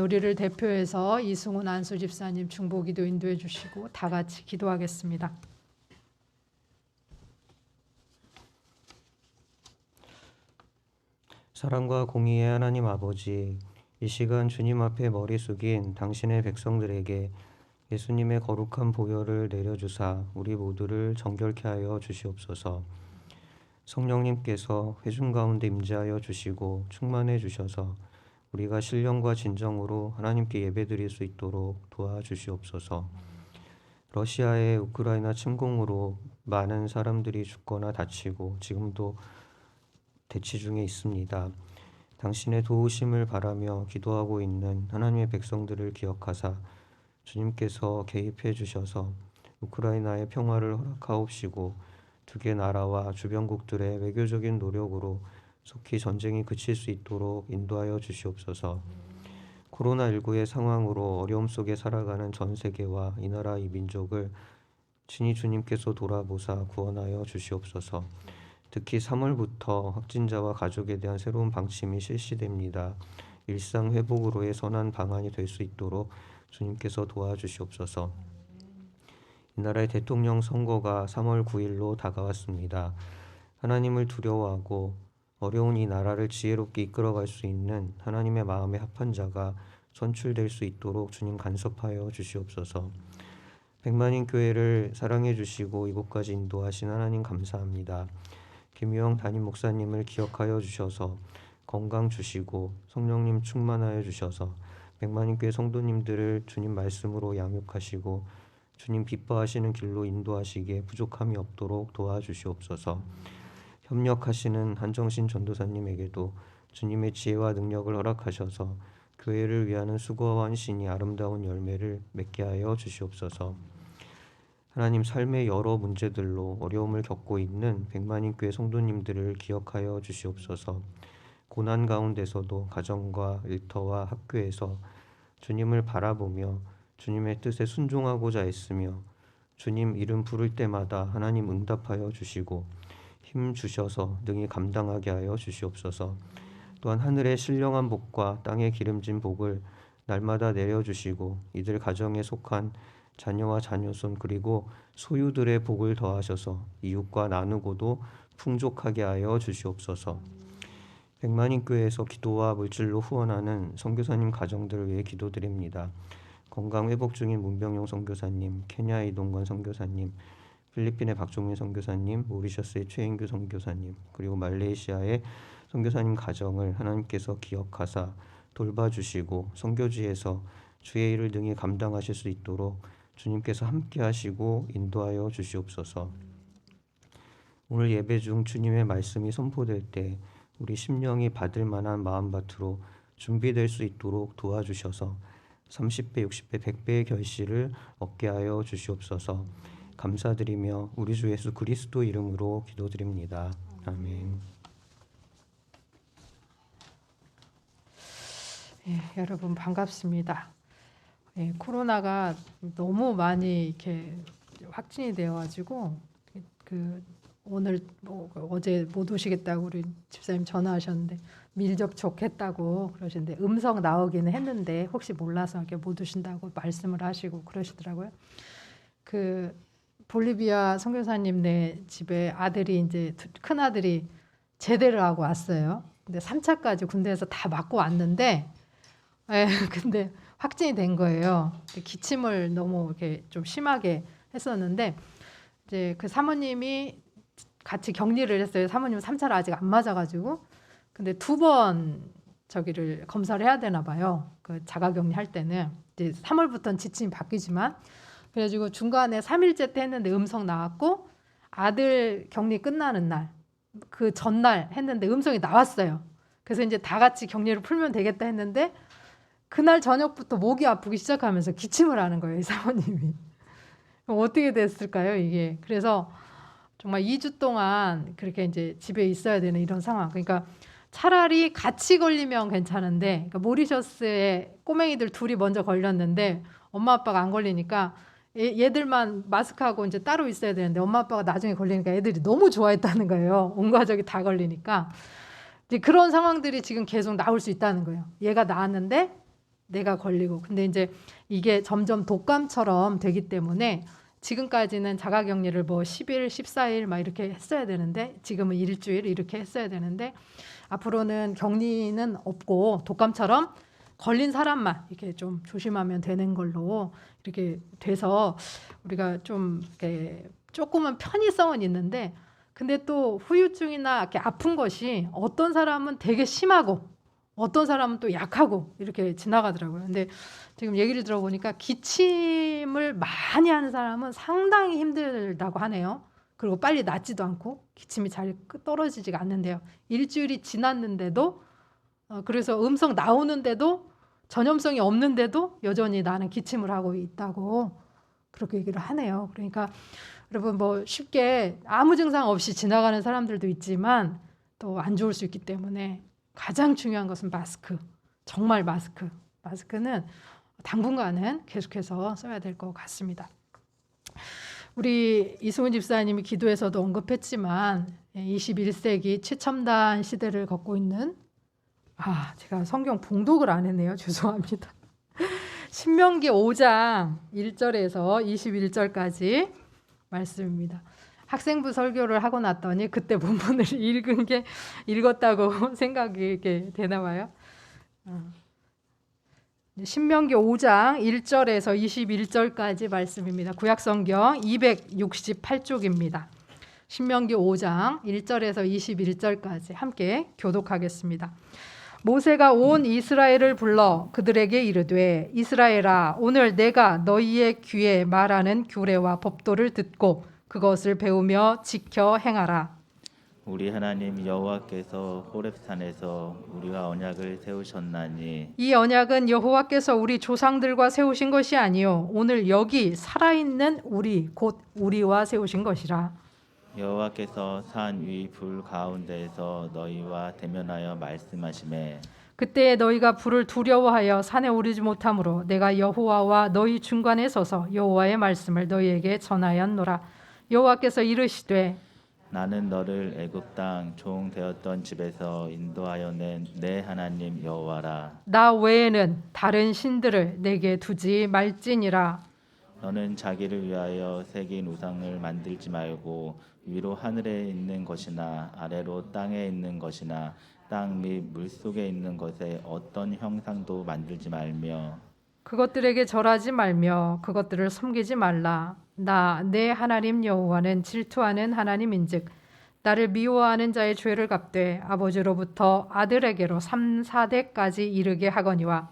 우리를 대표해서 이승훈 안수 집사님 중보기도 인도해 주시고 다 같이 기도하겠습니다. 사랑과 공의의 하나님 아버지, 이 시간 주님 앞에 머리 숙인 당신의 백성들에게 예수님의 거룩한 보혈을 내려주사 우리 모두를 정결케 하여 주시옵소서. 성령님께서 회중 가운데 임재하여 주시고 충만해 주셔서 우리가 신령과 진정으로 하나님께 예배드릴 수 있도록 도와주시옵소서. 러시아의 우크라이나 침공으로 많은 사람들이 죽거나 다치고 지금도 대치 중에 있습니다. 당신의 도우심을 바라며 기도하고 있는 하나님의 백성들을 기억하사 주님께서 개입해 주셔서 우크라이나의 평화를 허락하옵시고 두 개 나라와 주변국들의 외교적인 노력으로 속히 전쟁이 그칠 수 있도록 인도하여 주시옵소서. 코로나19의 상황으로 어려움 속에 살아가는 전 세계와 이 나라 이 민족을 친히 주님께서 돌아보사 구원하여 주시옵소서. 특히 3월부터 확진자와 가족에 대한 새로운 방침이 실시됩니다. 일상 회복으로의 선한 방안이 될 수 있도록 주님께서 도와주시옵소서. 이 나라의 대통령 선거가 3월 9일로 다가왔습니다. 하나님을 두려워하고 어려운 이 나라를 지혜롭게 이끌어갈 수 있는 하나님의 마음에 합한 자가 선출될 수 있도록 주님 간섭하여 주시옵소서. 백만인 교회를 사랑해 주시고 이곳까지 인도하신 하나님 감사합니다. 김유영 담임 목사님을 기억하여 주셔서 건강 주시고 성령님 충만하여 주셔서 백만인 교회 성도님들을 주님 말씀으로 양육하시고 주님 기뻐하시는 길로 인도하시기에 부족함이 없도록 도와주시옵소서. 협력하시는 한정신 전도사님에게도 주님의 지혜와 능력을 허락하셔서 교회를 위하는 수고와 헌신이 아름다운 열매를 맺게 하여 주시옵소서. 하나님, 삶의 여러 문제들로 어려움을 겪고 있는 백만인 교회 성도님들을 기억하여 주시옵소서. 고난 가운데서도 가정과 일터와 학교에서 주님을 바라보며 주님의 뜻에 순종하고자 애쓰며 주님 이름 부를 때마다 하나님 응답하여 주시고 힘 주셔서 능히 감당하게 하여 주시옵소서. 또한 하늘의 신령한 복과 땅의 기름진 복을 날마다 내려주시고 이들 가정에 속한 자녀와 자녀손 그리고 소유들의 복을 더하셔서 이웃과 나누고도 풍족하게 하여 주시옵소서. 백만인 교회에서 기도와 물질로 후원하는 선교사님 가정들을 위해 기도드립니다. 건강 회복 중인 문병용 선교사님, 케냐 이동건 선교사님, 필리핀의 박종민 선교사님, 모리셔스의 최인규 선교사님, 그리고 말레이시아의 선교사님 가정을 하나님께서 기억하사 돌봐주시고 선교지에서 주의 일을 능히 감당하실 수 있도록 주님께서 함께 하시고 인도하여 주시옵소서. 오늘 예배 중 주님의 말씀이 선포될 때 우리 심령이 받을 만한 마음밭으로 준비될 수 있도록 도와주셔서 30배, 60배, 100배의 결실을 얻게 하여 주시옵소서. 감사드리며 우리 주 예수 그리스도 이름으로 기도드립니다. 아멘. 여러분 반갑습니다. 코로나가 너무 많이 이렇게 확진이 되어가지고 오늘 어제 못 오시겠다고 우리 집사님 전화하셨는데 밀접촉했다고 그러시는데 음성 나오기는 했는데 혹시 몰라서 이렇게 못 오신다고 말씀을 하시고 그러시더라고요. 볼리비아 선교사님네 집에 아들이 이제 큰 아들이 제대를 하고 왔어요. 근데 3차까지 군대에서 다 맞고 왔는데 근데 확진이 된 거예요. 기침을 너무 이렇게 좀 심하게 했었는데 이제 그 사모님이 같이 격리를 했어요. 사모님은 3차를 아직 안 맞아가지고. 근데 2번 저기를 검사를 해야 되나 봐요. 그 자가격리 할 때는 이제 3월부터는 지침이 바뀌지만 그래가지고 중간에 3일째 때 했는데 음성 나왔고 아들 격리 끝나는 날 그 전날 했는데 음성이 나왔어요. 그래서 이제 다 같이 격리를 풀면 되겠다 했는데 그날 저녁부터 목이 아프기 시작하면서 기침을 하는 거예요, 이 사모님이. 그럼 어떻게 됐을까요, 이게? 그래서 정말 2주 동안 그렇게 이제 집에 있어야 되는 이런 상황. 그러니까 차라리 같이 걸리면 괜찮은데, 그러니까 모리셔스에 꼬맹이들 둘이 먼저 걸렸는데 엄마 아빠가 안 걸리니까 얘들만 마스크하고 이제 따로 있어야 되는데 엄마 아빠가 나중에 걸리니까 애들이 너무 좋아했다는 거예요. 온 가족이 다 걸리니까. 이제 그런 상황들이 지금 계속 나올 수 있다는 거예요. 얘가 나았는데 내가 걸리고. 근데 이제 이게 점점 독감처럼 되기 때문에 지금까지는 자가격리를 뭐 10일, 14일 막 이렇게 했어야 되는데 지금은 일주일 이렇게 했어야 되는데 앞으로는 격리는 없고 독감처럼 걸린 사람만 이렇게 좀 조심하면 되는 걸로 이렇게 돼서 우리가 좀 이렇게 조금은 편의성은 있는데 근데 또 후유증이나 이렇게 아픈 것이 어떤 사람은 되게 심하고 어떤 사람은 또 약하고 이렇게 지나가더라고요. 근데 지금 얘기를 들어보니까 기침을 많이 하는 사람은 상당히 힘들다고 하네요. 그리고 빨리 낫지도 않고 기침이 잘 떨어지지가 않는데요. 일주일이 지났는데도 그래서 음성 나오는데도 전염성이 없는데도 여전히 나는 기침을 하고 있다고 그렇게 얘기를 하네요. 그러니까 여러분 뭐 쉽게 아무 증상 없이 지나가는 사람들도 있지만 또 안 좋을 수 있기 때문에 가장 중요한 것은 마스크. 정말 마스크. 마스크는 당분간은 계속해서 써야 될 것 같습니다. 우리 이승훈 집사님이 기도에서도 언급했지만 21세기 최첨단 시대를 걷고 있는 제가 성경 봉독을 안 했네요. 죄송합니다. 신명기 5장 1절에서 21절까지 말씀입니다. 학생부 설교를 하고 났더니 그때 본문을 읽었다고 생각이 이렇게 되나 봐요. 신명기 5장 1절에서 21절까지 말씀입니다. 구약성경 268쪽입니다. 신명기 5장 1절에서 21절까지 함께 교독하겠습니다. 모세가 온 이스라엘을 불러 그들에게 이르되 이스라엘아 오늘 내가 너희의 귀에 말하는 규례와 법도를 듣고 그것을 배우며 지켜 행하라. 우리 하나님 여호와께서 호렙산에서 우리와 언약을 세우셨나니 이 언약은 여호와께서 우리 조상들과 세우신 것이 아니요 오늘 여기 살아있는 우리 곧 우리와 세우신 것이라. 여호와께서 산 위 불 가운데에서 너희와 대면하여 말씀하시매 그때 너희가 불을 두려워하여 산에 오르지 못하므로 내가 여호와와 너희 중간에 서서 여호와의 말씀을 너희에게 전하였노라. 여호와께서 이르시되 나는 너를 애굽 땅 종 되었던 집에서 인도하여 낸 내 하나님 여호와라. 나 외에는 다른 신들을 내게 두지 말지니라. 너는 자기를 위하여 새긴 우상을 만들지 말고 위로 하늘에 있는 것이나 아래로 땅에 있는 것이나 땅 및 물속에 있는 것에 어떤 형상도 만들지 말며 그것들에게 절하지 말며 그것들을 섬기지 말라. 나 내 하나님 여호와는 질투하는 하나님인즉 나를 미워하는 자의 죄를 갚되 아버지로부터 아들에게로 3, 4대까지 이르게 하거니와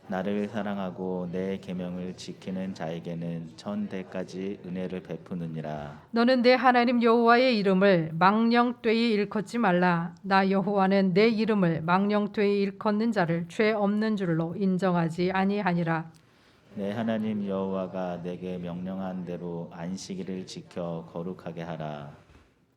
나를 사랑하고 내 계명을 지키는 자에게는 1000대까지 은혜를 베푸느니라. 너는 내 하나님 여호와의 이름을 망령되이 일컫지 말라. 나 여호와는 내 이름을 망령되이 일컫는 자를 죄 없는 줄로 인정하지 아니하니라. 내 하나님 여호와가 내게 명령한 대로 안식일을 지켜 거룩하게 하라.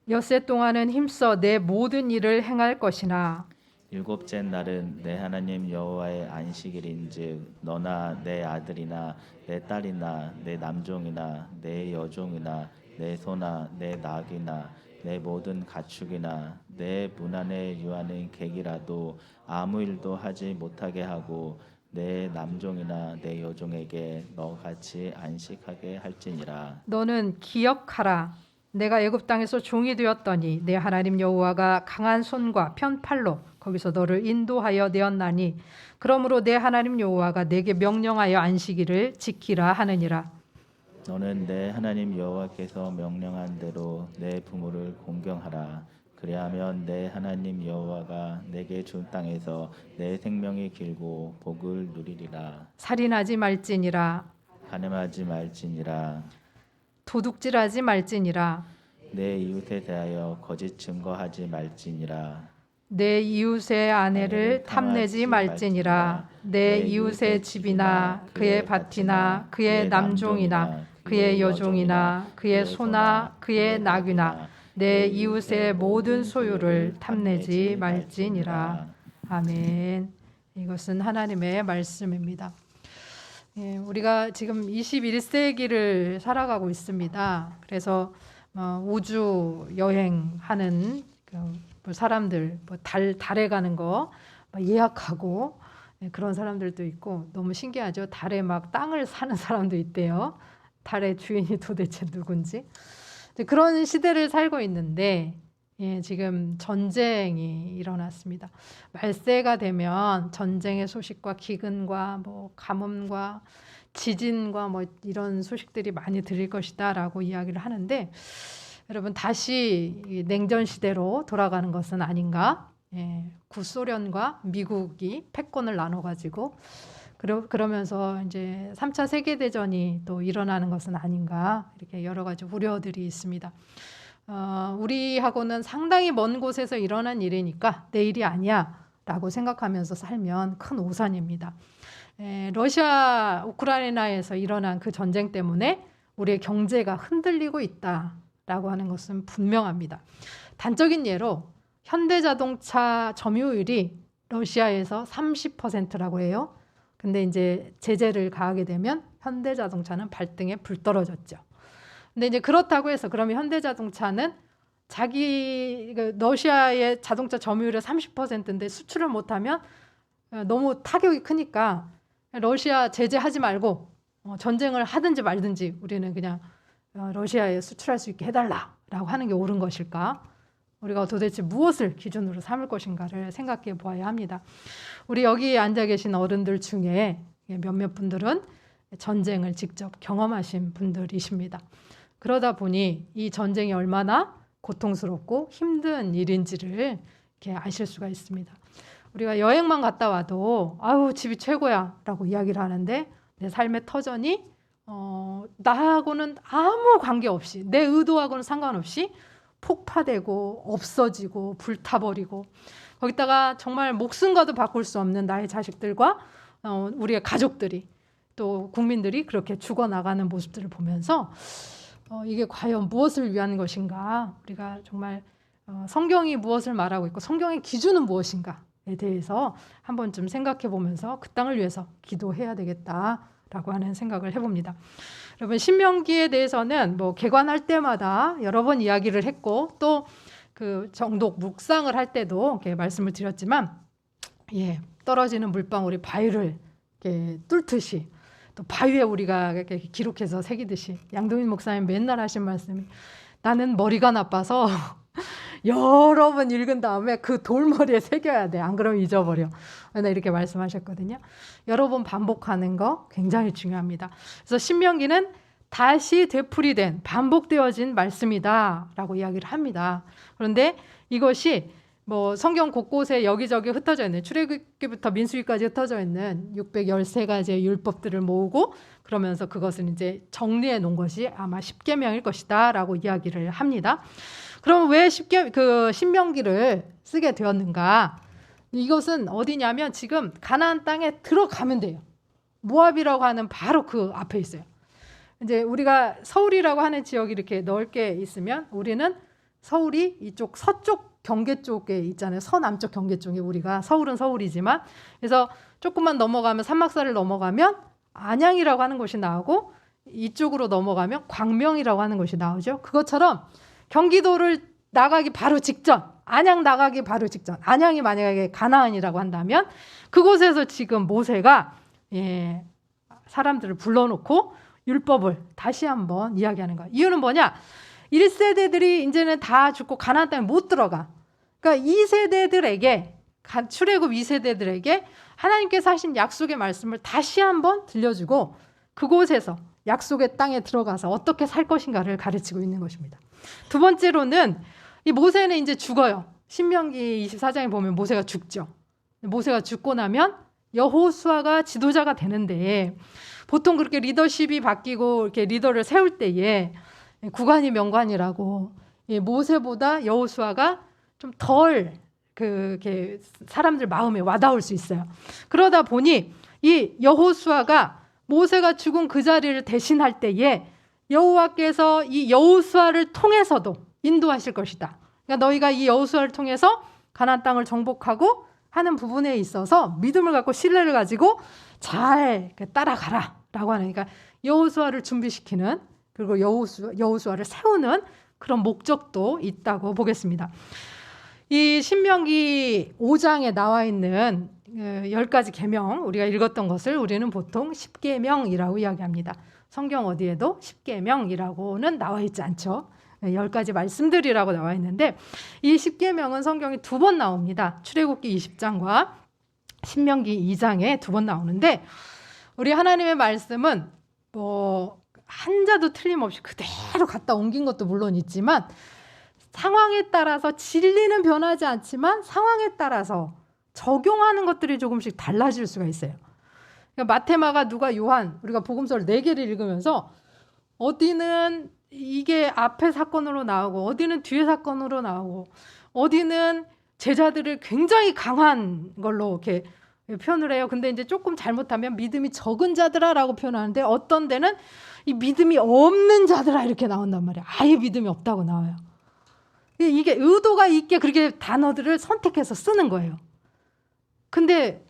엿새 동안은 힘써 내 모든 일을 행할 것이나 일곱째 날은 내 하나님 여호와의 안식일인즉 너나 내 아들이나 내 딸이나 내 남종이나 내 여종이나 내 소나 내 낙이나 내 모든 가축이나 내 문 안에 유하는 객이라도 아무 일도 하지 못하게 하고 내 남종이나 내 여종에게 너같이 안식하게 할지니라. 너는 기억하라. 내가 애굽 땅에서 종이 되었더니 내 하나님 여호와가 강한 손과 편팔로 거기서 너를 인도하여 내었나니 그러므로 내 하나님 여호와가 내게 명령하여 안식일을 지키라 하느니라. 너는 내 하나님 여호와께서 명령한 대로 내 부모를 공경하라. 그리하면 내 하나님 여호와가 내게 준 땅에서 내 생명이 길고 복을 누리리라. 살인하지 말지니라. 간음하지 말지니라. 도둑질하지 말지니라. 내 이웃에 대하여 거짓 증거하지 말지니라. 내 이웃의 아내를 탐내지 말지니라. 내 이웃의 집이나 그의 밭이나 그의 남종이나 그의 여종이나 그의 소나 그의 낙이나 내 이웃의 모든 소유를 탐내지 말지니라. 아멘. 이것은 하나님의 말씀입니다. 우리가 지금 21세기를 살아가고 있습니다. 그래서 우주 여행하는 사람들, 달에 가는 거 예약하고 그런 사람들도 있고 너무 신기하죠. 달에 막 땅을 사는 사람도 있대요. 달의 주인이 도대체 누군지. 그런 시대를 살고 있는데 지금 전쟁이 일어났습니다. 말세가 되면 전쟁의 소식과 기근과 뭐 가뭄과 지진과 뭐 이런 소식들이 많이 들릴 것이다라고 이야기를 하는데 여러분 다시 이 냉전 시대로 돌아가는 것은 아닌가? 구소련과 미국이 패권을 나눠가지고 그러면서 이제 3차 세계대전이 또 일어나는 것은 아닌가 이렇게 여러 가지 우려들이 있습니다. 우리하고는 상당히 먼 곳에서 일어난 일이니까 내일이 아니야 라고 생각하면서 살면 큰 오산입니다. 러시아 우크라이나에서 일어난 그 전쟁 때문에 우리의 경제가 흔들리고 있다라고 하는 것은 분명합니다. 단적인 예로 현대자동차 점유율이 러시아에서 30%라고 해요. 근데 이제 제재를 가하게 되면 현대자동차는 발등에 불 떨어졌죠. 근데 이제 그렇다고 해서 그러면 현대자동차는 자기 러시아의 자동차 점유율의 30%인데 수출을 못하면 너무 타격이 크니까 러시아 제재하지 말고 전쟁을 하든지 말든지 우리는 그냥 러시아에 수출할 수 있게 해달라라고 하는 게 옳은 것일까? 우리가 도대체 무엇을 기준으로 삼을 것인가를 생각해 보아야 합니다. 우리 여기 앉아 계신 어른들 중에 몇몇 분들은 전쟁을 직접 경험하신 분들이십니다. 그러다 보니 이 전쟁이 얼마나 고통스럽고 힘든 일인지를 이렇게 아실 수가 있습니다. 우리가 여행만 갔다 와도 아유 집이 최고야 라고 이야기를 하는데 내 삶의 터전이 나하고는 아무 관계없이 내 의도하고는 상관없이 폭파되고 없어지고 불타버리고 거기다가 정말 목숨과도 바꿀 수 없는 나의 자식들과 우리의 가족들이 또 국민들이 그렇게 죽어나가는 모습들을 보면서 이게 과연 무엇을 위한 것인가 우리가 정말 성경이 무엇을 말하고 있고 성경의 기준은 무엇인가에 대해서 한 번쯤 생각해 보면서 그 땅을 위해서 기도해야 되겠다라고 하는 생각을 해봅니다. 여러분 신명기에 대해서는 뭐 개관할 때마다 여러 번 이야기를 했고 또 그 정독 묵상을 할 때도 이렇게 말씀을 드렸지만 떨어지는 물방울이 바위를 이렇게 뚫듯이 또 바위에 우리가 이렇게 기록해서 새기듯이 양동인 목사님 맨날 하신 말씀이 나는 머리가 나빠서 여러 번 읽은 다음에 그 돌머리에 새겨야 돼. 안 그러면 잊어버려. 이렇게 말씀하셨거든요. 여러 번 반복하는 거 굉장히 중요합니다. 그래서 신명기는 다시 되풀이된 반복되어진 말씀이다 라고 이야기를 합니다. 그런데 이것이 뭐 성경 곳곳에 여기저기 흩어져 있는 출애굽기부터 민수기까지 흩어져 있는 613가지의 율법들을 모으고 그러면서 그것을 이제 정리해 놓은 것이 아마 십계명일 것이다 라고 이야기를 합니다. 그럼 왜 신명기를 쓰게 되었는가? 이것은 어디냐면 지금 가나안 땅에 들어가면 돼요. 모압이라고 하는 바로 그 앞에 있어요. 이제 우리가 서울이라고 하는 지역이 이렇게 넓게 있으면 우리는 서울이 이쪽 서쪽 경계 쪽에 있잖아요. 서남쪽 경계 쪽에 우리가 서울은 서울이지만 그래서 조금만 넘어가면 산막사를 넘어가면 안양이라고 하는 곳이 나오고 이쪽으로 넘어가면 광명이라고 하는 곳이 나오죠. 그것처럼 경기도를 나가기 바로 직전, 안양 나가기 바로 직전, 안양이 만약에 가나안이라고 한다면 그곳에서 지금 모세가 사람들을 불러놓고 율법을 다시 한번 이야기하는 거야. 이유는 뭐냐? 1세대들이 이제는 다 죽고 가나안 땅에 못 들어가. 그러니까 2세대들에게 출애굽 2세대들에게 하나님께서 하신 약속의 말씀을 다시 한번 들려주고 그곳에서 약속의 땅에 들어가서 어떻게 살 것인가를 가르치고 있는 것입니다. 두 번째로는 이 모세는 이제 죽어요. 신명기 24장에 보면 모세가 죽죠. 모세가 죽고 나면 여호수아가 지도자가 되는데 보통 그렇게 리더십이 바뀌고 이렇게 리더를 세울 때에 구관이 명관이라고 모세보다 여호수아가 좀 덜 그렇게 사람들 마음에 와닿을 수 있어요. 그러다 보니 이 여호수아가 모세가 죽은 그 자리를 대신할 때에 여호와께서 이 여호수아를 통해서도 인도하실 것이다. 그러니까 너희가 이 여호수아를 통해서 가나안 땅을 정복하고 하는 부분에 있어서 믿음을 갖고 신뢰를 가지고 잘 따라가라라고 하는 그러니까 여호수아를 준비시키는 그리고 여호수아를 세우는 그런 목적도 있다고 보겠습니다. 이 신명기 5장에 나와 있는 10가지 계명 우리가 읽었던 것을 우리는 보통 10계명이라고 이야기합니다. 성경 어디에도 10계명이라고는 나와 있지 않죠. 10가지 말씀들이라고 나와 있는데 이 10계명은 성경에 2번 나옵니다. 출애굽기 20장과 신명기 2장에 2번 나오는데 우리 하나님의 말씀은 뭐 한자도 틀림없이 그대로 갖다 옮긴 것도 물론 있지만 상황에 따라서 진리는 변하지 않지만 상황에 따라서 적용하는 것들이 조금씩 달라질 수가 있어요. 그러니까 마테마가, 누가, 요한 우리가 복음서를 4개를 읽으면서 어디는 이게 앞에 사건으로 나오고 어디는 뒤에 사건으로 나오고 어디는 제자들을 굉장히 강한 걸로 이렇게 표현을 해요. 근데 이제 조금 잘못하면 믿음이 적은 자들아라고 표현하는데 어떤 데는 이 믿음이 없는 자들아 이렇게 나온단 말이에요. 아예 믿음이 없다고 나와요. 이게 의도가 있게 그렇게 단어들을 선택해서 쓰는 거예요. 근데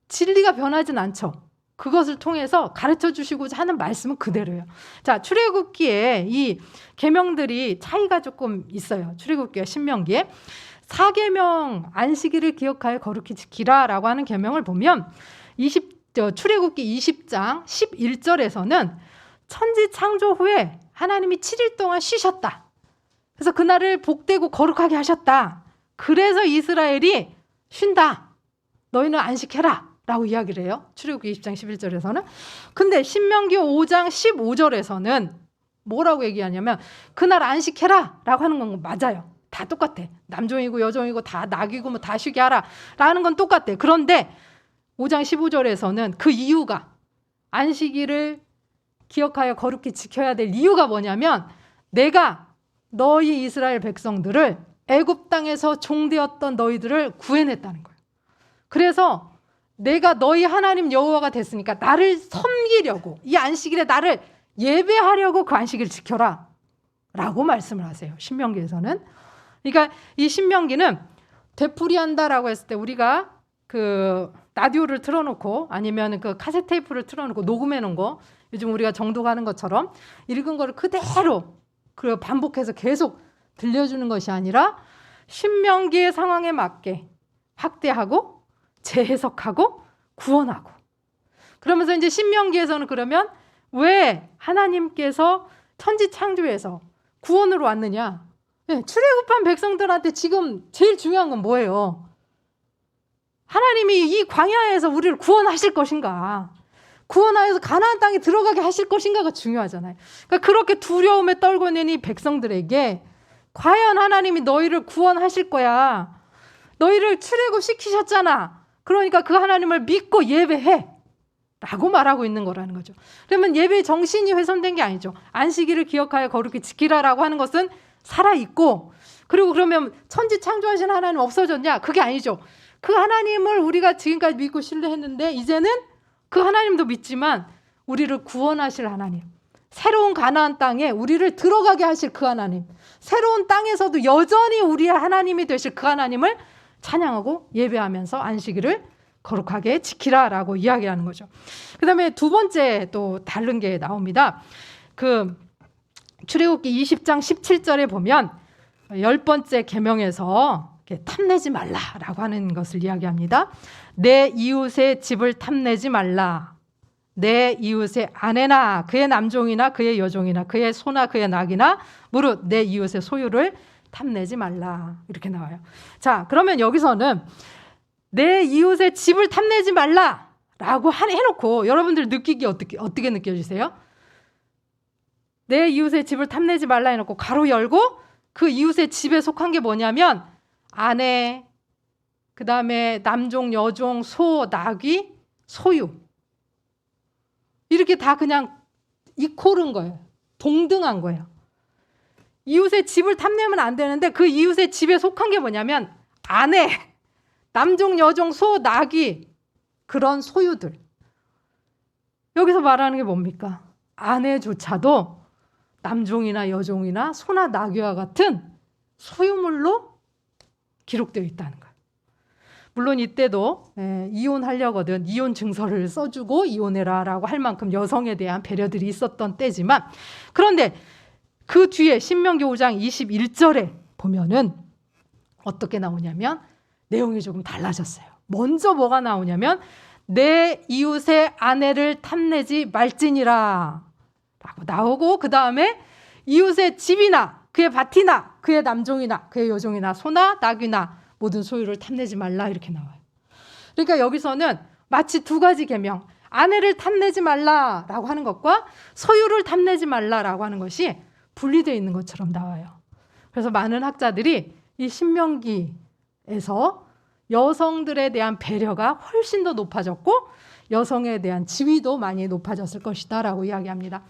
진리가 변하진 않죠. 그것을 통해서 가르쳐 주시고자 하는 말씀은 그대로예요. 자, 출애굽기에 이 계명들이 차이가 조금 있어요. 출애굽기와 신명기에 4계명 안식일을 기억하여 거룩히 지키라라고 하는 계명을 보면 출애굽기 20장 11절에서는 천지 창조 후에 하나님이 7일 동안 쉬셨다. 그래서 그날을 복되고 거룩하게 하셨다. 그래서 이스라엘이 쉰다. 너희는 안식해라 라고 이야기를 해요. 출애굽기 20장 11절에서는. 근데 신명기 5장 15절에서는 뭐라고 얘기하냐면 그날 안식해라 라고 하는 건 맞아요. 다 똑같아. 남종이고 여종이고 다 낙이고 뭐 다 쉬게 하라 라는 건 똑같아. 그런데 5장 15절에서는 그 이유가 안식일을 기억하여 거룩히 지켜야 될 이유가 뭐냐면 내가 너희 이스라엘 백성들을 애굽 땅에서 종되었던 너희들을 구해냈다는 거예요. 그래서 내가 너희 하나님 여호와가 됐으니까 나를 섬기려고 이 안식일에 나를 예배하려고 그 안식일을 지켜라 라고 말씀을 하세요. 신명기에서는. 그러니까 이 신명기는 되풀이한다라고 했을 때 우리가 그 라디오를 틀어놓고 아니면 그 카세트 테이프를 틀어놓고 녹음해 놓은 거 요즘 우리가 정독하는 것처럼 읽은 거를 그대로 그 반복해서 계속 들려주는 것이 아니라 신명기의 상황에 맞게 확대하고 재해석하고 구원하고 그러면서 이제 신명기에서는 그러면 왜 하나님께서 천지 창조에서 구원으로 왔느냐? 네, 출애굽한 백성들한테 지금 제일 중요한 건 뭐예요? 하나님이 이 광야에서 우리를 구원하실 것인가? 구원하여서 가나안 땅에 들어가게 하실 것인가가 중요하잖아요. 그러니까 그렇게 두려움에 떨고 있는 이 백성들에게 과연 하나님이 너희를 구원하실 거야. 너희를 출애굽시키셨잖아. 그러니까 그 하나님을 믿고 예배해. 라고 말하고 있는 거라는 거죠. 그러면 예배의 정신이 훼손된 게 아니죠. 안식일을 기억하여 거룩히 지키라라고 하는 것은 살아있고 그리고 그러면 천지 창조하신 하나님 없어졌냐? 그게 아니죠. 그 하나님을 우리가 지금까지 믿고 신뢰했는데 이제는 그 하나님도 믿지만 우리를 구원하실 하나님, 새로운 가나안 땅에 우리를 들어가게 하실 그 하나님, 새로운 땅에서도 여전히 우리의 하나님이 되실 그 하나님을 찬양하고 예배하면서 안식일을 거룩하게 지키라라고 이야기하는 거죠. 그 다음에 두 번째 또 다른 게 나옵니다. 그 출애굽기 20장 17절에 보면 10번째 계명에서 탐내지 말라라고 하는 것을 이야기합니다. 내 이웃의 집을 탐내지 말라. 내 이웃의 아내나 그의 남종이나 그의 여종이나 그의 소나 그의 낙이나 무릇 내 이웃의 소유를 탐내지 말라. 이렇게 나와요. 자, 그러면 여기서는 내 이웃의 집을 탐내지 말라라고 해놓고 여러분들 느끼기 어떻게 느껴지세요? 내 이웃의 집을 탐내지 말라 해놓고 가로 열고 그 이웃의 집에 속한 게 뭐냐면 아내, 그 다음에 남종, 여종, 소, 나귀, 소유 이렇게 다 그냥 이퀄인 거예요. 동등한 거예요. 이웃의 집을 탐내면 안 되는데 그 이웃의 집에 속한 게 뭐냐면 아내, 남종, 여종, 소, 나귀 그런 소유들. 여기서 말하는 게 뭡니까? 아내조차도 남종이나 여종이나 소나 나귀와 같은 소유물로 기록되어 있다는 거예요. 물론 이때도 이혼하려거든 이혼 증서를 써주고 이혼해라라고 할 만큼 여성에 대한 배려들이 있었던 때지만 그런데 그 뒤에 신명기 5장 21절에 보면은 어떻게 나오냐면 내용이 조금 달라졌어요. 먼저 뭐가 나오냐면 내 이웃의 아내를 탐내지 말지니라 라고 나오고, 그 다음에 이웃의 집이나 그의 밭이나 그의 남종이나 그의 여종이나 소나 나귀나 모든 소유를 탐내지 말라 이렇게 나와요. 그러니까 여기서는 마치 두 가지 계명, 아내를 탐내지 말라라고 하는 것과 소유를 탐내지 말라라고 하는 것이 분리되어 있는 것처럼 나와요. 그래서 많은 학자들이 이 신명기에서 여성들에 대한 배려가 훨씬 더 높아졌고 여성에 대한 지위도 많이 높아졌을 것이다 라고 이야기합니다.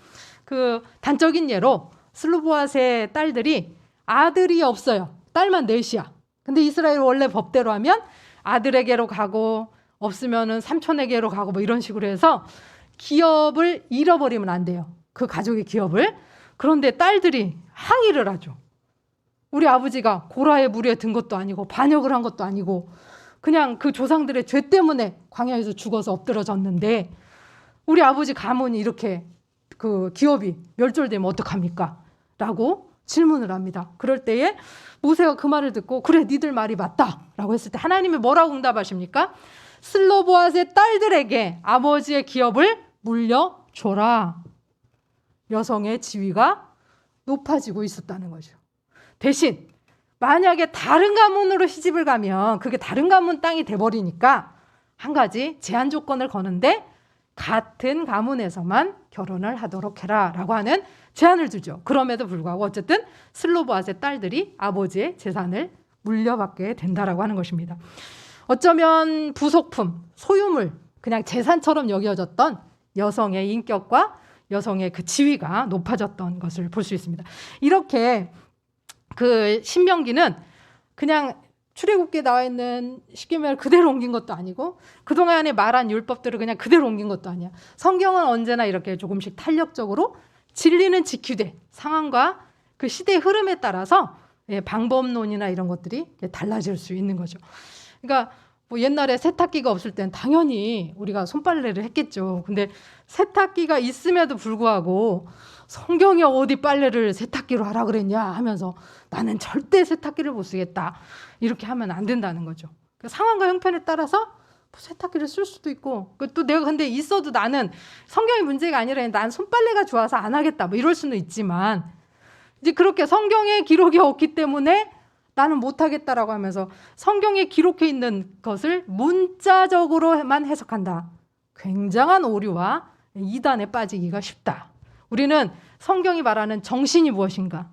그 단적인 예로 슬로보아스의 딸들이 아들이 없어요. 딸만 넷이야. 근데 이스라엘 원래 법대로 하면 아들에게로 가고 없으면은 삼촌에게로 가고 뭐 이런 식으로 해서 기업을 잃어버리면 안 돼요. 그 가족의 기업을. 그런데 딸들이 항의를 하죠. 우리 아버지가 고라의 무리에 든 것도 아니고 반역을 한 것도 아니고 그냥 그 조상들의 죄 때문에 광야에서 죽어서 엎드러졌는데 우리 아버지 가문이 이렇게 그 기업이 멸절되면 어떡합니까? 라고 질문을 합니다. 그럴 때에 모세가 그 말을 듣고 그래 니들 말이 맞다 라고 했을 때 하나님이 뭐라고 응답하십니까? 슬로보아스의 딸들에게 아버지의 기업을 물려줘라. 여성의 지위가 높아지고 있었다는 거죠. 대신 만약에 다른 가문으로 시집을 가면 그게 다른 가문 땅이 돼버리니까 한 가지 제한 조건을 거는데 같은 가문에서만 결혼을 하도록 해라 라고 하는 제한을 주죠. 그럼에도 불구하고 어쨌든 슬로보아스의 딸들이 아버지의 재산을 물려받게 된다라고 하는 것입니다. 어쩌면 부속품, 소유물, 그냥 재산처럼 여겨졌던 여성의 인격과 여성의 그 지위가 높아졌던 것을 볼 수 있습니다. 이렇게 그 신명기는 그냥 출애굽기에 나와 있는 쉽게 말해 그대로 옮긴 것도 아니고 그동안에 말한 율법들을 그냥 그대로 옮긴 것도 아니야. 성경은 언제나 이렇게 조금씩 탄력적으로 진리는 지키되 상황과 그 시대의 흐름에 따라서 방법론이나 이런 것들이 달라질 수 있는 거죠. 그러니까 뭐 옛날에 세탁기가 없을 땐 당연히 우리가 손빨래를 했겠죠. 근데 세탁기가 있음에도 불구하고 성경이 어디 빨래를 세탁기로 하라 그랬냐 하면서 나는 절대 세탁기를 못 쓰겠다. 이렇게 하면 안 된다는 거죠. 그 상황과 형편에 따라서 세탁기를 쓸 수도 있고 또 내가 근데 있어도 나는 성경이 문제가 아니라 난 손빨래가 좋아서 안 하겠다. 뭐 이럴 수는 있지만 이제 그렇게 성경에 기록이 없기 때문에 나는 못하겠다라고 하면서 성경에 기록해 있는 것을 문자적으로만 해석한다. 굉장한 오류와 이단에 빠지기가 쉽다. 우리는 성경이 말하는 정신이 무엇인가,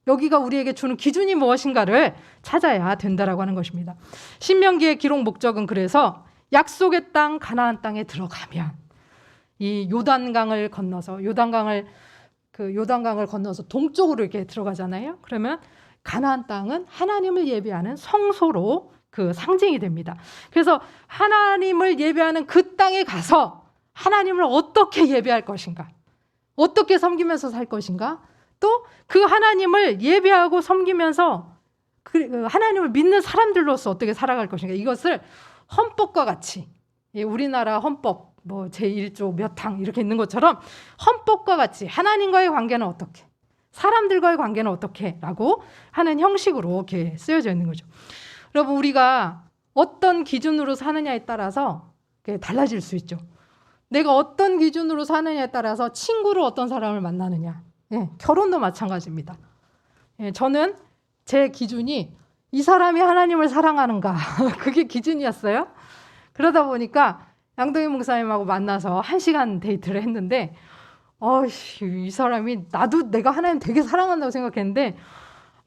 여기가 우리에게 주는 기준이 무엇인가를 찾아야 된다라고 하는 것입니다. 신명기의 기록 목적은 그래서 약속의 땅 가나안 땅에 들어가면 이 요단강을 건너서 요단강을 건너서 동쪽으로 이렇게 들어가잖아요. 그러면 가나안 땅은 하나님을 예배하는 성소로 그 상징이 됩니다. 그래서 하나님을 예배하는 그 땅에 가서 하나님을 어떻게 예배할 것인가, 어떻게 섬기면서 살 것인가, 또 그 하나님을 예배하고 섬기면서 그 하나님을 믿는 사람들로서 어떻게 살아갈 것인가, 이것을 헌법과 같이 우리나라 헌법 뭐 제1조 몇 항 이렇게 있는 것처럼 헌법과 같이 하나님과의 관계는 어떻게, 사람들과의 관계는 어떻게 라고 하는 형식으로 이렇게 쓰여져 있는 거죠. 여러분, 우리가 어떤 기준으로 사느냐에 따라서 달라질 수 있죠. 내가 어떤 기준으로 사느냐에 따라서 친구로 어떤 사람을 만나느냐, 결혼도 마찬가지입니다. 저는 제 기준이 이 사람이 하나님을 사랑하는가 그게 기준이었어요. 그러다 보니까 양동희 목사님하고 만나서 1시간 데이트를 했는데 이 사람이 나도 내가 하나님 되게 사랑한다고 생각했는데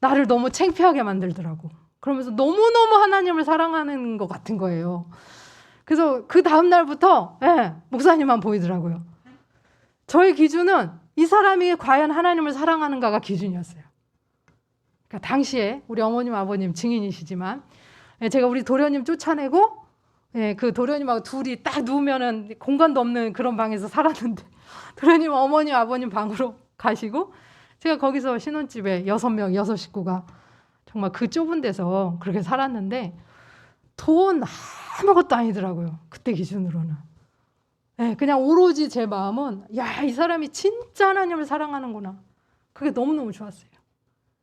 나를 너무 창피하게 만들더라고. 그러면서 너무너무 하나님을 사랑하는 것 같은 거예요. 그래서 그 다음 날부터 목사님만 보이더라고요. 저의 기준은 이 사람이 과연 하나님을 사랑하는가가 기준이었어요. 그러니까 당시에 우리 어머님 아버님 증인이시지만 제가 우리 도련님 쫓아내고 그 도련님하고 둘이 딱 누우면은 공간도 없는 그런 방에서 살았는데 도련님 어머님 아버님 방으로 가시고 제가 거기서 신혼집에 6명 6식구가 정말 그 좁은 데서 그렇게 살았는데 돈 아무것도 아니더라고요. 그때 기준으로는. 그냥 오로지 제 마음은 이 사람이 진짜 하나님을 사랑하는구나. 그게 너무너무 좋았어요.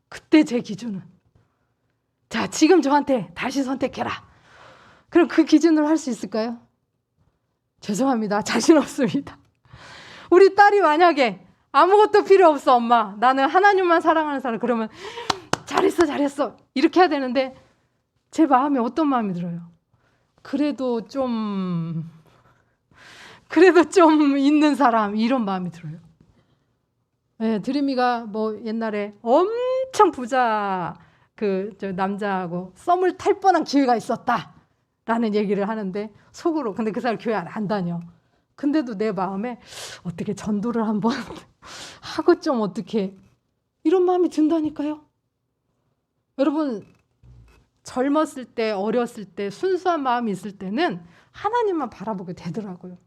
그때 제 기준은. 자, 지금 저한테 다시 선택해라. 그럼 그 기준으로 할 수 있을까요? 죄송합니다. 자신 없습니다. 우리 딸이 만약에 아무것도 필요 없어, 엄마. 나는 하나님만 사랑하는 사람. 그러면 잘했어. 이렇게 해야 되는데 제 마음에 어떤 마음이 들어요? 그래도 좀 있는 사람, 이런 마음이 들어요. 네, 드림이가 뭐 옛날에 엄청 부자 저 남자하고 썸을 탈 뻔한 기회가 있었다라는 얘기를 하는데 속으로, 근데 그 사람 교회 안 다녀. 근데도 내 마음에 어떻게 전도를 한번 하고 좀 어떻게, 이런 마음이 든다니까요. 여러분, 젊었을 때, 어렸을 때, 순수한 마음이 있을 때는 하나님만 바라보게 되더라고요.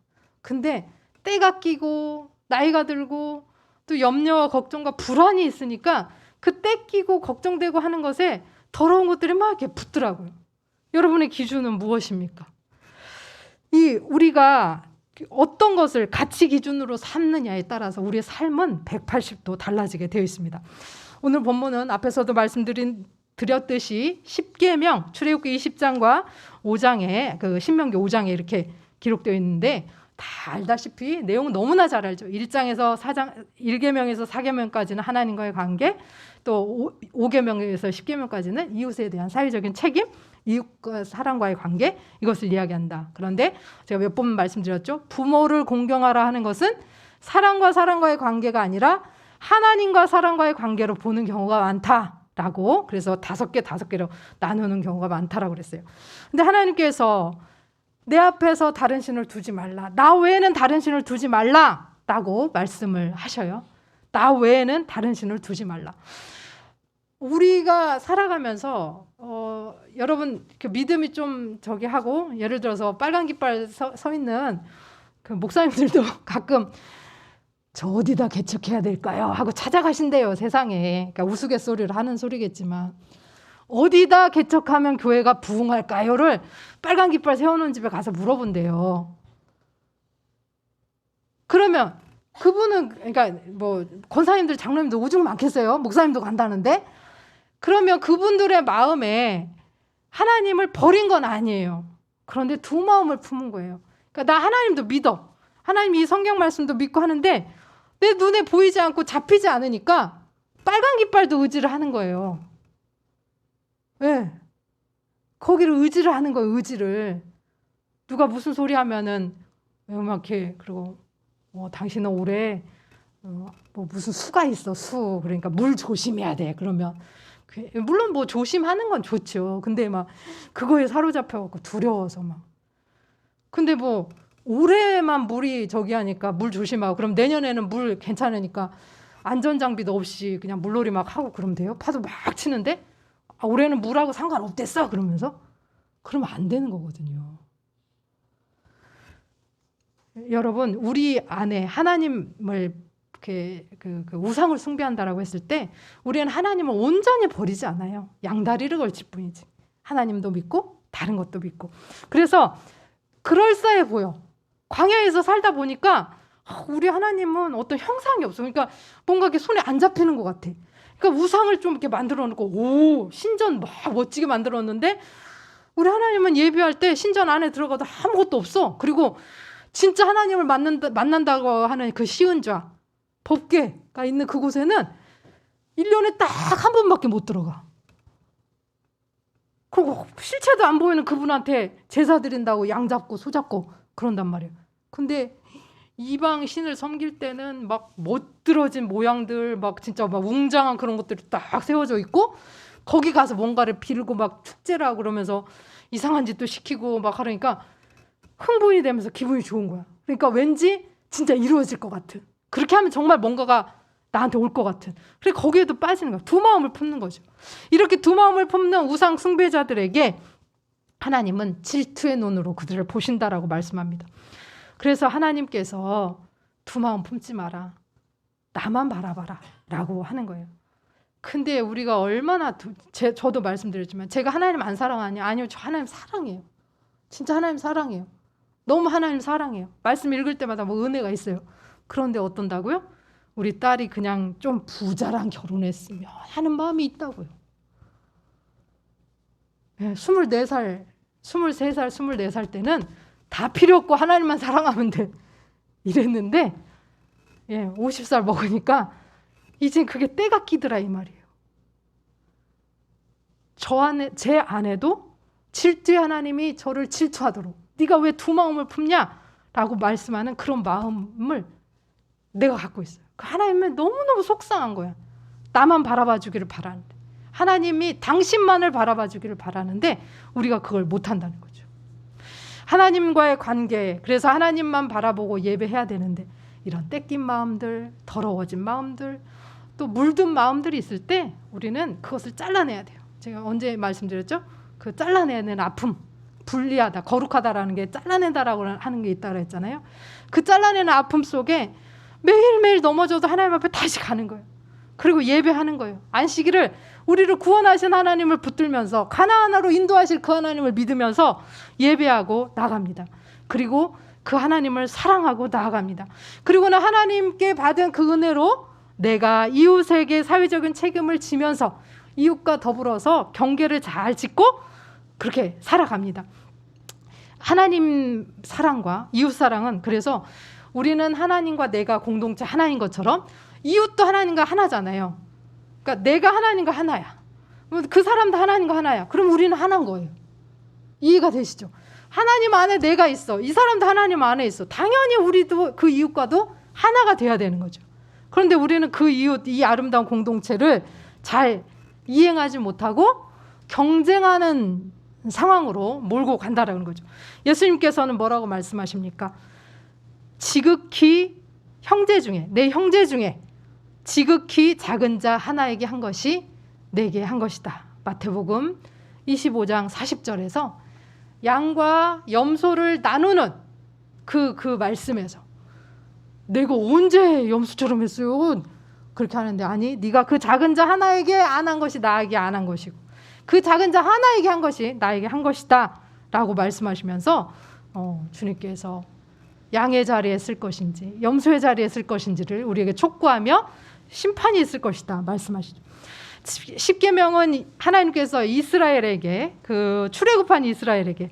근데 때가 끼고 나이가 들고 또 염려와 걱정과 불안이 있으니까 그 때 끼고 걱정되고 하는 것에 더러운 것들이 막 이렇게 붙더라고요. 여러분의 기준은 무엇입니까? 우리가 어떤 것을 가치 기준으로 삼느냐에 따라서 우리의 삶은 180도 달라지게 되어 있습니다. 오늘 본문은 앞에서도 말씀드렸듯이 10계명, 출애굽기 20장과 5장에 그 신명기 5장에 이렇게 기록되어 있는데, 다 알다시피 내용은 너무나 잘 알죠. 1장에서 4장, 1계명에서 4계명까지는 하나님과의 관계, 또 5계명에서 10계명까지는 이웃에 대한 사회적인 책임, 이웃과 사랑과의 관계, 이것을 이야기한다. 그런데 제가 몇 번 말씀드렸죠. 부모를 공경하라 하는 것은 사랑과 사랑과의 관계가 아니라 하나님과 사랑과의 관계로 보는 경우가 많다라고, 그래서 5개로 나누는 경우가 많다라고 그랬어요. 근데 하나님께서 내 앞에서 다른 신을 두지 말라, 나 외에는 다른 신을 두지 말라라고 말씀을 하셔요. 나 외에는 다른 신을 두지 말라. 우리가 살아가면서 여러분 그 믿음이 좀 저기 하고, 예를 들어서 빨간 깃발 서 있는 그 목사님들도 가끔 저 어디다 개척해야 될까요? 하고 찾아가신대요, 세상에. 그러니까 우스갯소리를 하는 소리겠지만, 어디다 개척하면 교회가 부흥할까요를 빨간 깃발 세워놓은 집에 가서 물어본대요. 그러면 그분은, 그러니까 뭐 권사님들, 장로님도 오죽 많겠어요? 목사님도 간다는데. 그러면 그분들의 마음에 하나님을 버린 건 아니에요. 그런데 두 마음을 품은 거예요. 그러니까 나 하나님도 믿어. 하나님 이 성경 말씀도 믿고 하는데 내 눈에 보이지 않고 잡히지 않으니까 빨간 깃발도 의지를 하는 거예요. 네. 거기를 의지를 하는 거예요. 의지를. 누가 무슨 소리 하면은 이렇게, 그리고 당신은 올해 뭐 무슨 수가 있어, 수. 그러니까 물 조심해야 돼. 그러면 물론 뭐 조심하는 건 좋죠. 근데 막 그거에 사로잡혀갖고 두려워서 막. 근데 뭐 올해만 물이 저기 하니까 물 조심하고, 그럼 내년에는 물 괜찮으니까 안전장비도 없이 그냥 물놀이 막 하고 그러면 돼요? 파도 막 치는데 올해는 물하고 상관없댔어 그러면서. 그러면 안 되는 거거든요. 여러분, 우리 안에 하나님을 이렇게 그 우상을 숭배한다라고 했을 때 우리는 하나님을 온전히 버리지 않아요. 양다리를 걸칠 뿐이지. 하나님도 믿고 다른 것도 믿고. 그래서 그럴싸해 보여. 광야에서 살다 보니까 우리 하나님은 어떤 형상이 없어. 그러니까 뭔가 이렇게 손에 안 잡히는 것 같아. 그러니까 우상을 좀 이렇게 만들어 놓고, 신전 막 멋지게 만들어 놨는데 우리 하나님은 예배할 때 신전 안에 들어가도 아무것도 없어. 그리고 진짜 하나님을 만난다고 하는 그 시은좌, 법궤가 있는 그곳에는 1년에 딱 한 번밖에 못 들어가. 그리고 실체도 안 보이는 그분한테 제사 드린다고 양 잡고 소 잡고 그런단 말이에요. 근데 이방 신을 섬길 때는 막 멋들어진 모양들, 막 진짜 막 웅장한 그런 것들이 딱 세워져 있고, 거기 가서 뭔가를 빌고 막 축제를 하고 그러면서 이상한 짓도 시키고 막 하니까 흥분이 되면서 기분이 좋은 거야. 그러니까 왠지 진짜 이루어질 것 같은, 그렇게 하면 정말 뭔가가 나한테 올 것 같은, 그래 거기에도 빠지는 거야. 두 마음을 품는 거죠. 이렇게 두 마음을 품는 우상 숭배자들에게 하나님은 질투의 눈으로 그들을 보신다라고 말씀합니다. 그래서 하나님께서 두 마음 품지 마라, 나만 바라봐라 라고 하는 거예요. 근데 우리가 얼마나 저도 말씀드렸지만 제가 하나님 안 사랑하냐? 아니요, 저 하나님 사랑해요. 진짜 하나님 사랑해요. 너무 하나님 사랑해요. 말씀 읽을 때마다 뭐 은혜가 있어요. 그런데 어떤다고요? 우리 딸이 그냥 좀 부자랑 결혼했으면 하는 마음이 있다고요. 24살 23살, 24살 때는 다 필요 없고 하나님만 사랑하면 돼. 이랬는데 50살 먹으니까 이제 그게 때가 끼더라 이 말이에요. 제 아내도 질투의 하나님이 저를 질투하도록 네가 왜 두 마음을 품냐? 라고 말씀하는 그런 마음을 내가 갖고 있어요. 하나님은 너무너무 속상한 거야. 나만 바라봐 주기를 바라는데 하나님이 당신만을 바라봐 주기를 바라는데 우리가 그걸 못한다는 거죠. 하나님과의 관계, 그래서 하나님만 바라보고 예배해야 되는데 이런 떼낀 마음들, 더러워진 마음들, 또 물든 마음들이 있을 때 우리는 그것을 잘라내야 돼요. 제가 언제 말씀드렸죠? 그 잘라내는 아픔, 분리하다, 거룩하다라는 게 잘라낸다라고 하는 게 있다고 했잖아요. 그 잘라내는 아픔 속에 매일매일 넘어져도 하나님 앞에 다시 가는 거예요. 그리고 예배하는 거예요. 안식일을 우리를 구원하신 하나님을 붙들면서 가나안으로 인도하실 그 하나님을 믿으면서 예배하고 나갑니다. 그리고 그 하나님을 사랑하고 나아갑니다. 그리고는 하나님께 받은 그 은혜로 내가 이웃에게 사회적인 책임을 지면서 이웃과 더불어서 경계를 잘 짓고 그렇게 살아갑니다. 하나님 사랑과 이웃 사랑은 그래서 우리는 하나님과 내가 공동체 하나인 것처럼 이웃도 하나님과 하나잖아요. 그러니까 내가 하나님과 하나야. 그 사람도 하나님과 하나야. 그럼 우리는 하나인 거예요. 이해가 되시죠? 하나님 안에 내가 있어. 이 사람도 하나님 안에 있어. 당연히 우리도 그 이웃과도 하나가 돼야 되는 거죠. 그런데 우리는 그 이웃, 이 아름다운 공동체를 잘 이행하지 못하고 경쟁하는 상황으로 몰고 간다라는 거죠. 예수님께서는 뭐라고 말씀하십니까? 지극히 내 형제 중에 지극히 작은 자 하나에게 한 것이 내게 한 것이다. 마태복음 25장 40절에서 양과 염소를 나누는 그 말씀에서 내가 언제 염소처럼 했어요? 그렇게 하는데 아니 네가 그 작은 자 하나에게 안 한 것이 나에게 안 한 것이고 그 작은 자 하나에게 한 것이 나에게 한 것이다 라고 말씀하시면서 주님께서 양의 자리에 쓸 것인지 염소의 자리에 쓸 것인지를 우리에게 촉구하며 심판이 있을 것이다 말씀하시죠. 십계명은 하나님께서 이스라엘에게 그 출애굽한 이스라엘에게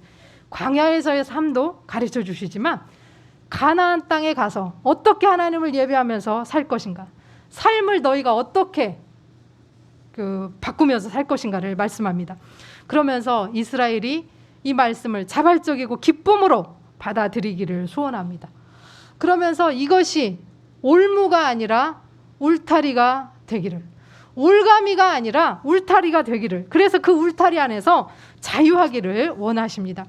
광야에서의 삶도 가르쳐 주시지만 가나안 땅에 가서 어떻게 하나님을 예배하면서 살 것인가, 삶을 너희가 어떻게 바꾸면서 살 것인가를 말씀합니다. 그러면서 이스라엘이 이 말씀을 자발적이고 기쁨으로 받아들이기를 소원합니다. 그러면서 이것이 올무가 아니라 울타리가 되기를, 올가미가 아니라 울타리가 되기를, 그래서 그 울타리 안에서 자유하기를 원하십니다.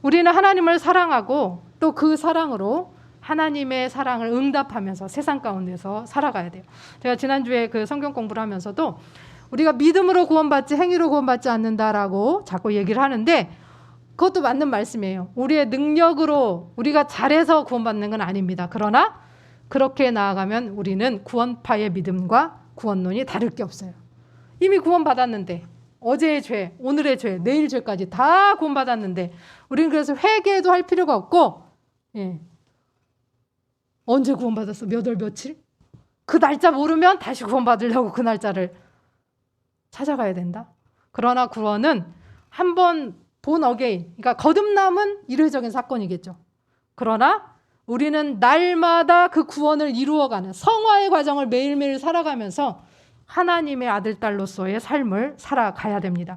우리는 하나님을 사랑하고 또 그 사랑으로 하나님의 사랑을 응답하면서 세상 가운데서 살아가야 돼요. 제가 지난주에 그 성경 공부를 하면서도 우리가 믿음으로 구원받지 행위로 구원받지 않는다라고 자꾸 얘기를 하는데 그것도 맞는 말씀이에요. 우리의 능력으로 우리가 잘해서 구원받는 건 아닙니다. 그러나 그렇게 나아가면 우리는 구원파의 믿음과 구원론이 다를 게 없어요. 이미 구원받았는데 어제의 죄, 오늘의 죄, 내일 죄까지 다 구원받았는데 우리는 그래서 회개도 할 필요가 없고 언제 구원받았어? 몇 월 며칠? 그 날짜 모르면 다시 구원받으려고 그 날짜를 찾아가야 된다. 그러나 구원은 한번 본 어게인, 그러니까 거듭남은 일회적인 사건이겠죠. 그러나 우리는 날마다 그 구원을 이루어가는 성화의 과정을 매일매일 살아가면서 하나님의 아들, 딸로서의 삶을 살아가야 됩니다.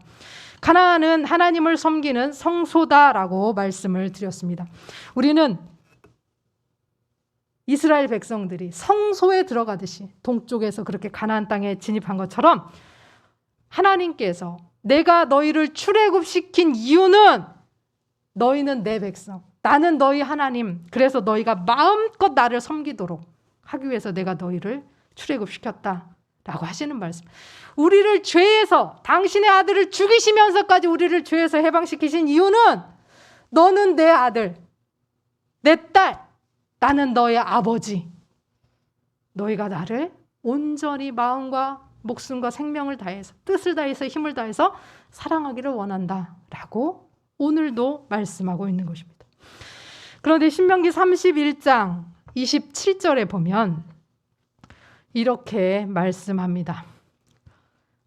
가나안은 하나님을 섬기는 성소다라고 말씀을 드렸습니다. 우리는 이스라엘 백성들이 성소에 들어가듯이 동쪽에서 그렇게 가나안 땅에 진입한 것처럼 하나님께서 내가 너희를 출애굽시킨 이유는 너희는 내 백성, 나는 너희 하나님, 그래서 너희가 마음껏 나를 섬기도록 하기 위해서 내가 너희를 출애굽시켰다라고 하시는 말씀. 우리를 죄에서, 당신의 아들을 죽이시면서까지 우리를 죄에서 해방시키신 이유는 너는 내 아들, 내 딸, 나는 너의 아버지. 너희가 나를 온전히 마음과 목숨과 생명을 다해서, 뜻을 다해서, 힘을 다해서 사랑하기를 원한다라고 오늘도 말씀하고 있는 것입니다. 그런데 신명기 31장 27절에 보면 이렇게 말씀합니다.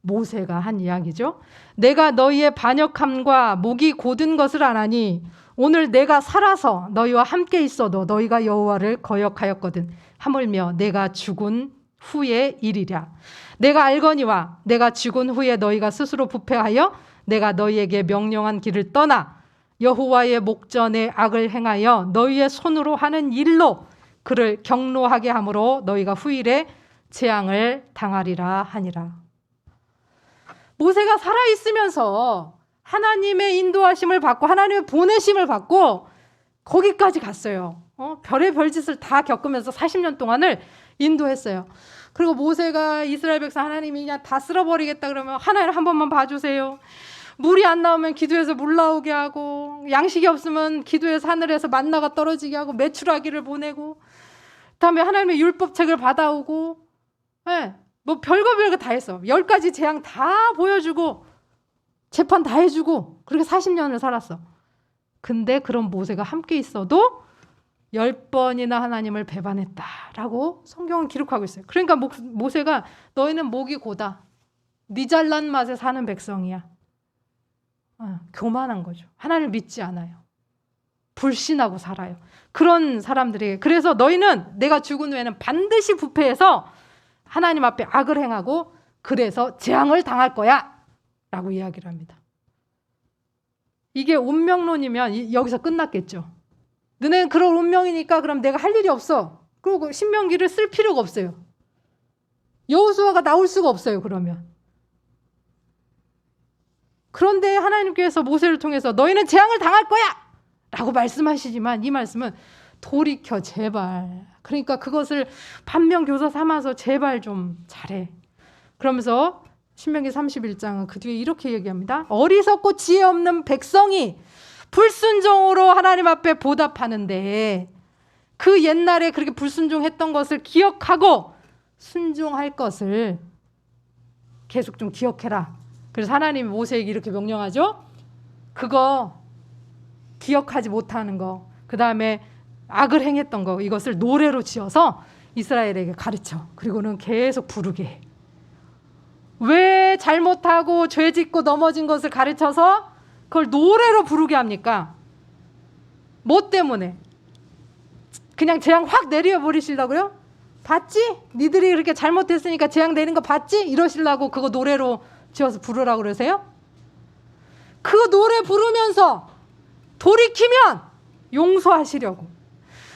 모세가 한 이야기죠. 내가 너희의 반역함과 목이 곧은 것을 아나니 오늘 내가 살아서 너희와 함께 있어도 너희가 여호와를 거역하였거든. 하물며 내가 죽은 후의 일이랴. 내가 알거니와 내가 죽은 후에 너희가 스스로 부패하여 내가 너희에게 명령한 길을 떠나 여호와의 목전에 악을 행하여 너희의 손으로 하는 일로 그를 경노하게 함으로 너희가 후일에 재앙을 당하리라 하니라. 모세가 살아있으면서 하나님의 인도하심을 받고 하나님의 보내심을 받고 거기까지 갔어요. 별의 별짓을 다 겪으면서 40년 동안을 인도했어요. 그리고 모세가 이스라엘 백성 하나님이 그냥 다 쓸어버리겠다 그러면 하나님 한 번만 봐주세요. 물이 안 나오면 기도해서 물 나오게 하고 양식이 없으면 기도해서 하늘에서 만나가 떨어지게 하고 메추라기를 보내고 그다음에 하나님의 율법책을 받아오고 뭐 별거 다 했어. 10가지 재앙 다 보여주고 재판 다 해주고 그렇게 40년을 살았어. 근데 그런 모세가 함께 있어도 10번이나 하나님을 배반했다라고 성경은 기록하고 있어요. 그러니까 모세가 너희는 목이 고다. 네 잘난 맛에 사는 백성이야. 교만한 거죠. 하나님을 믿지 않아요. 불신하고 살아요. 그런 사람들에게 그래서 너희는 내가 죽은 후에는 반드시 부패해서 하나님 앞에 악을 행하고 그래서 재앙을 당할 거야 라고 이야기를 합니다. 이게 운명론이면 여기서 끝났겠죠. 너네는 그런 운명이니까 그럼 내가 할 일이 없어. 그리고 신명기를 쓸 필요가 없어요. 여호수아가 나올 수가 없어요. 그러면. 그런데 하나님께서 모세를 통해서 너희는 재앙을 당할 거야 라고 말씀하시지만 이 말씀은 돌이켜 제발. 그러니까 그것을 반면교사 삼아서 제발 좀 잘해. 그러면서 신명기 31장은 그 뒤에 이렇게 얘기합니다. 어리석고 지혜 없는 백성이 불순종으로 하나님 앞에 보답하는데 그 옛날에 그렇게 불순종했던 것을 기억하고 순종할 것을 계속 좀 기억해라. 그래서 하나님이 모세에게 이렇게 명령하죠. 그거 기억하지 못하는 거, 그 다음에 악을 행했던 거 이것을 노래로 지어서 이스라엘에게 가르쳐. 그리고는 계속 부르게 해. 왜 잘못하고 죄 짓고 넘어진 것을 가르쳐서 그걸 노래로 부르게 합니까? 뭐 때문에? 그냥 재앙 확 내려버리시려고요? 봤지? 니들이 이렇게 잘못했으니까 재앙 내린 거 봤지? 이러시려고 그거 노래로 지어서 부르라고 그러세요? 그 노래 부르면서 돌이키면 용서하시려고,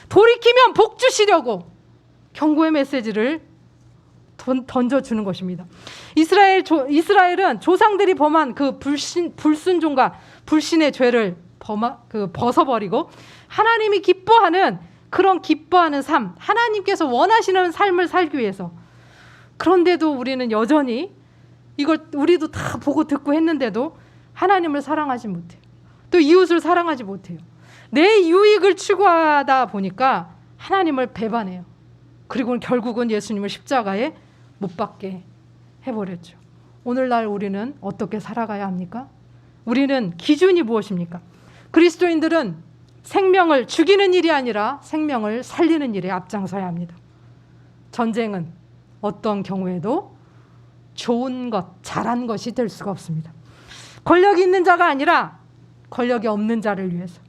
돌이키면 복 주시려고 경고의 메시지를 던져주는 것입니다. 이스라엘은 조상들이 범한 그 불순종과 불신의 죄를 벗어버리고 하나님이 기뻐하는 그런 기뻐하는 삶, 하나님께서 원하시는 삶을 살기 위해서. 그런데도 우리는 여전히 이걸 우리도 다 보고 듣고 했는데도 하나님을 사랑하지 못해요. 또 이웃을 사랑하지 못해요. 내 유익을 추구하다 보니까 하나님을 배반해요. 그리고 결국은 예수님을 십자가에 못 박게 해버렸죠. 오늘날 우리는 어떻게 살아가야 합니까? 우리는 기준이 무엇입니까? 그리스도인들은 생명을 죽이는 일이 아니라 생명을 살리는 일에 앞장서야 합니다. 전쟁은 어떤 경우에도 좋은 것, 잘한 것이 될 수가 없습니다. 권력이 있는 자가 아니라 권력이 없는 자를 위해서,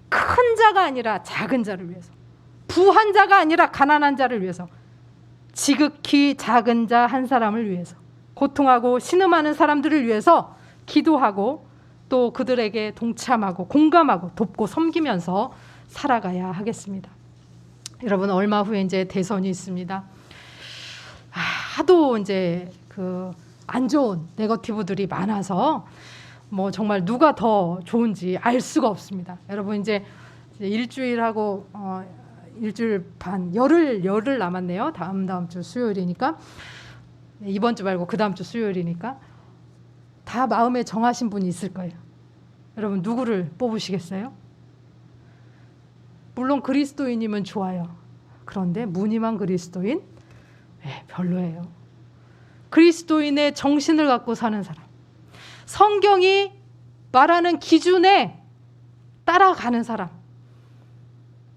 큰 자가 아니라 작은 자를 위해서, 부한 자가 아니라 가난한 자를 위해서, 지극히 작은 자 한 사람을 위해서, 고통하고 신음하는 사람들을 위해서 기도하고 또 그들에게 동참하고 공감하고 돕고 섬기면서 살아가야 하겠습니다. 여러분, 얼마 후에 이제 대선이 있습니다. 하도 이제 그 안 좋은 네거티브들이 많아서 뭐 정말 누가 더 좋은지 알 수가 없습니다. 여러분, 이제 일주일하고 일주일 반, 열흘 남았네요. 다음 주 수요일이니까, 이번 주 말고 그 다음 주 수요일이니까 다 마음에 정하신 분이 있을 거예요. 여러분, 누구를 뽑으시겠어요? 물론 그리스도인이면 좋아요. 그런데 무늬만 그리스도인? 별로예요. 그리스도인의 정신을 갖고 사는 사람, 성경이 말하는 기준에 따라가는 사람,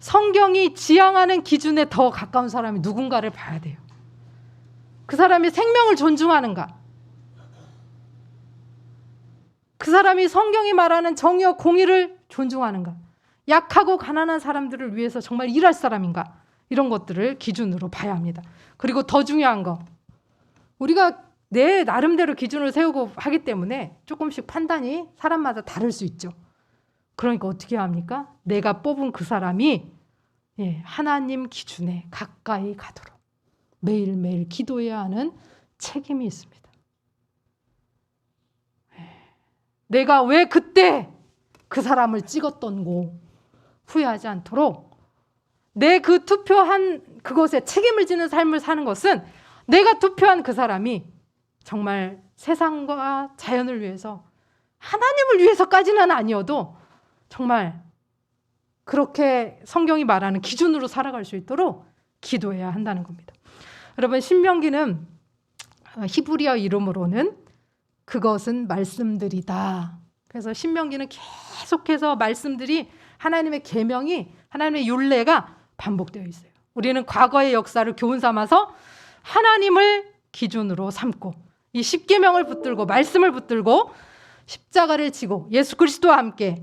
성경이 지향하는 기준에 더 가까운 사람이 누군가를 봐야 돼요. 그 사람이 생명을 존중하는가? 그 사람이 성경이 말하는 정의와 공의를 존중하는가? 약하고 가난한 사람들을 위해서 정말 일할 사람인가? 이런 것들을 기준으로 봐야 합니다. 그리고 더 중요한 거, 우리가 내 나름대로 기준을 세우고 하기 때문에 조금씩 판단이 사람마다 다를 수 있죠. 그러니까 어떻게 해야 합니까? 내가 뽑은 그 사람이 하나님 기준에 가까이 가도록 매일매일 기도해야 하는 책임이 있습니다. 내가 왜 그때 그 사람을 찍었던고 후회하지 않도록 내 그 투표한 그것에 책임을 지는 삶을 사는 것은 내가 투표한 그 사람이 정말 세상과 자연을 위해서, 하나님을 위해서까지는 아니어도 정말 그렇게 성경이 말하는 기준으로 살아갈 수 있도록 기도해야 한다는 겁니다. 여러분, 신명기는 히브리어 이름으로는 그것은 말씀들이다. 그래서 신명기는 계속해서 말씀들이, 하나님의 계명이, 하나님의 율례가 반복되어 있어요. 우리는 과거의 역사를 교훈 삼아서 하나님을 기준으로 삼고 이 십계명을 붙들고 말씀을 붙들고 십자가를 지고 예수 그리스도와 함께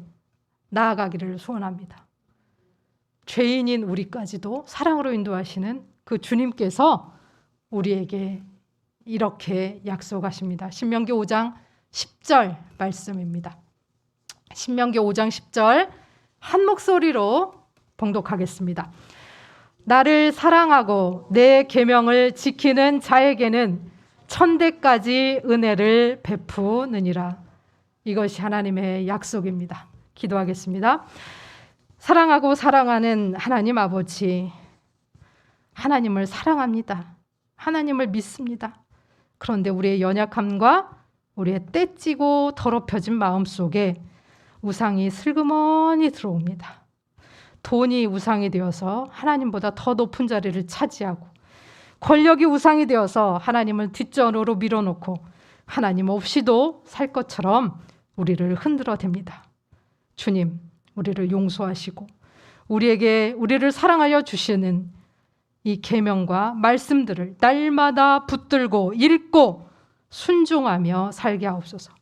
나아가기를 소원합니다. 죄인인 우리까지도 사랑으로 인도하시는 그 주님께서 우리에게 이렇게 약속하십니다. 신명기 5장 10절 말씀입니다. 신명기 5장 10절 한 목소리로 봉독하겠습니다. 나를 사랑하고 내 계명을 지키는 자에게는 천대까지 은혜를 베푸느니라. 이것이 하나님의 약속입니다. 기도하겠습니다. 사랑하고 사랑하는 하나님 아버지, 하나님을 사랑합니다. 하나님을 믿습니다. 그런데 우리의 연약함과 우리의 떼찌고 더럽혀진 마음 속에 우상이 슬그머니 들어옵니다. 돈이 우상이 되어서 하나님보다 더 높은 자리를 차지하고, 권력이 우상이 되어서 하나님을 뒷전으로 밀어놓고 하나님 없이도 살 것처럼 우리를 흔들어댑니다. 주님, 우리를 용서하시고 우리를 사랑하여 주시는 이 계명과 말씀들을 날마다 붙들고 읽고 순종하며 살게 하옵소서.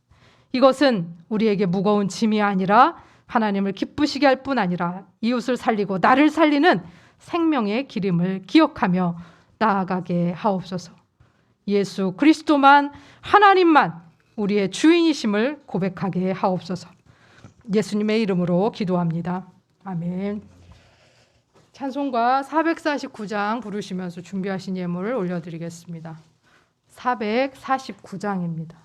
이것은 우리에게 무거운 짐이 아니라 하나님을 기쁘시게 할 뿐 아니라 이웃을 살리고 나를 살리는 생명의 기름을 기억하며 나아가게 하옵소서. 예수 그리스도만, 하나님만 우리의 주인이심을 고백하게 하옵소서. 예수님의 이름으로 기도합니다. 아멘. 찬송가 449장 부르시면서 준비하신 예물을 올려드리겠습니다. 449장입니다.